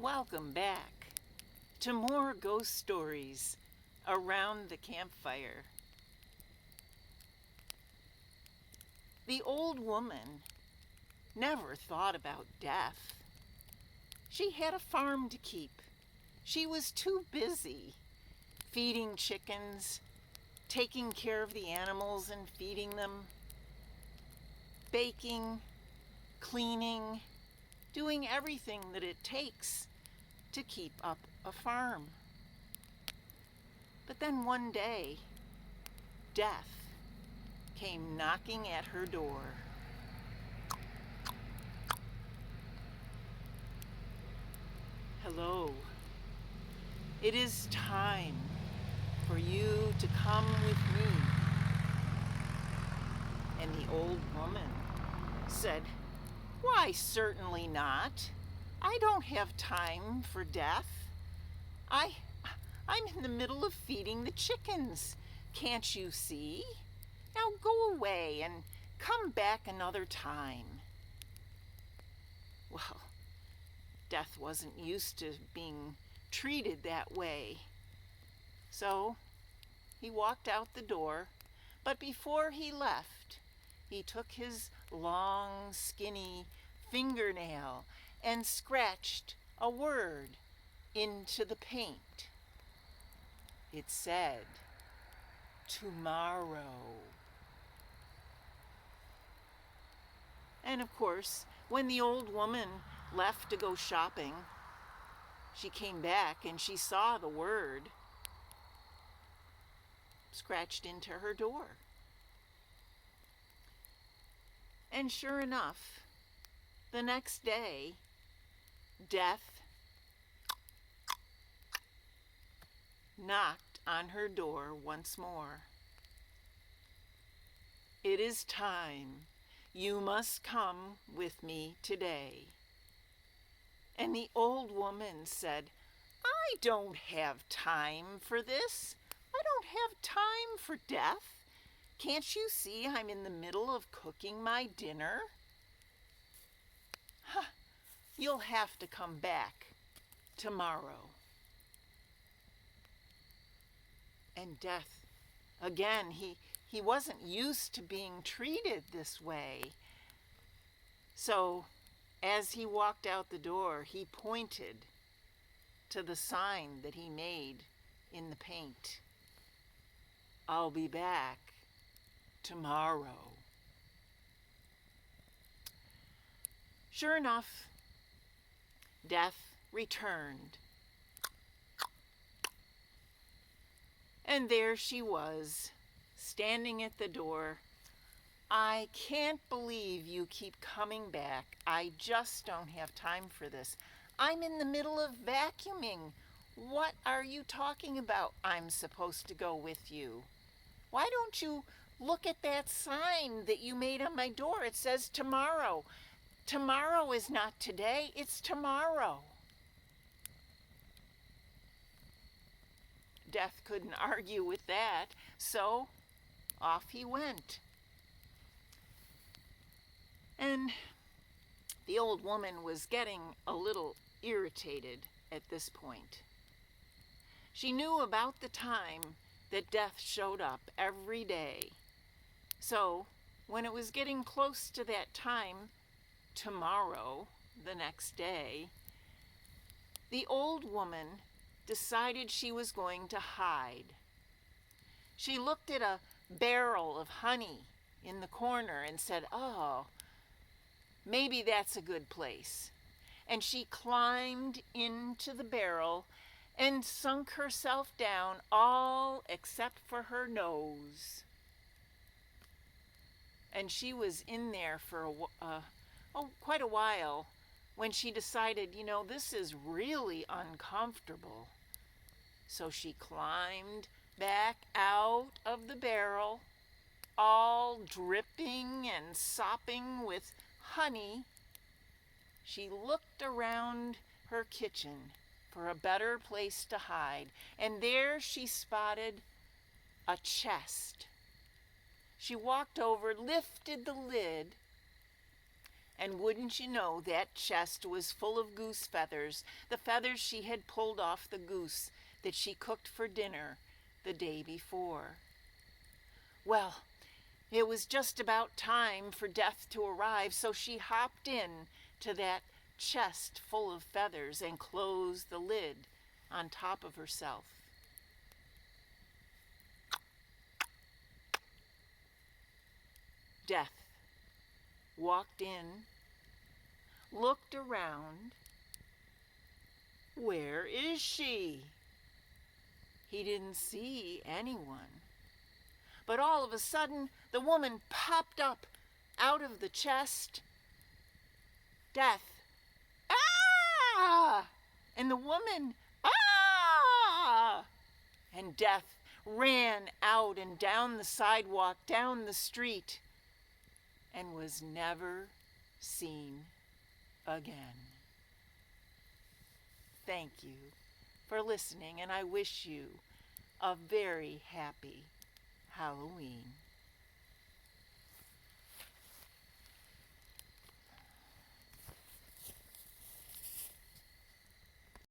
Welcome back to more ghost stories around the campfire. The old woman never thought about death. She had a farm to keep. She was too busy feeding chickens, taking care of the animals and feeding them, baking, cleaning, doing everything that it takes to keep up a farm. But then one day, death came knocking at her door. Hello. It is time for you to come with me. And the old woman said, "Why, certainly not. I don't have time for death. I'm in the middle of feeding the chickens. Can't you see? Now go away and come back another time." Well, Death wasn't used to being treated that way. So he walked out the door, but before he left, he took his long, skinny fingernail and scratched a word into the paint. It said, "Tomorrow." And of course, when the old woman left to go shopping, she came back and she saw the word scratched into her door. And sure enough, the next day, Death knocked on her door once more. "It is time. You must come with me today." And the old woman said, "I don't have time for this. I don't have time for death. Can't you see I'm in the middle of cooking my dinner? You'll have to come back tomorrow." And Death, again, he wasn't used to being treated this way. So as he walked out the door, he pointed to the sign that he made in the paint. "I'll be back tomorrow." Sure enough, Death returned. And there she was, standing at the door. "I can't believe you keep coming back. I just don't have time for this. I'm in the middle of vacuuming. What are you talking about? I'm supposed to go with you. Why don't you look at that sign that you made on my door? It says tomorrow. Tomorrow is not today, it's tomorrow." Death couldn't argue with that, so off he went. And the old woman was getting a little irritated at this point. She knew about the time that Death showed up every day. So when it was getting close to that time, tomorrow, the next day, the old woman decided she was going to hide. She looked at a barrel of honey in the corner and said, "Oh, maybe that's a good place." And she climbed into the barrel and sunk herself down, all except for her nose. And she was in there for quite a while when she decided, this is really uncomfortable. So she climbed back out of the barrel, all dripping and sopping with honey. She looked around her kitchen for a better place to hide, and there she spotted a chest. She walked over, lifted the lid, And wouldn't you know, that chest was full of goose feathers, the feathers she had pulled off the goose that she cooked for dinner the day before. Well, it was just about time for Death to arrive, so she hopped in to that chest full of feathers and closed the lid on top of herself. Death walked in, looked around. Where is she? He didn't see anyone. But all of a sudden, the woman popped up out of the chest. Death. Ah! And the woman, ah! And Death ran out and down the sidewalk, down the street, and was never seen again. Thank you for listening, and I wish you a very happy Halloween.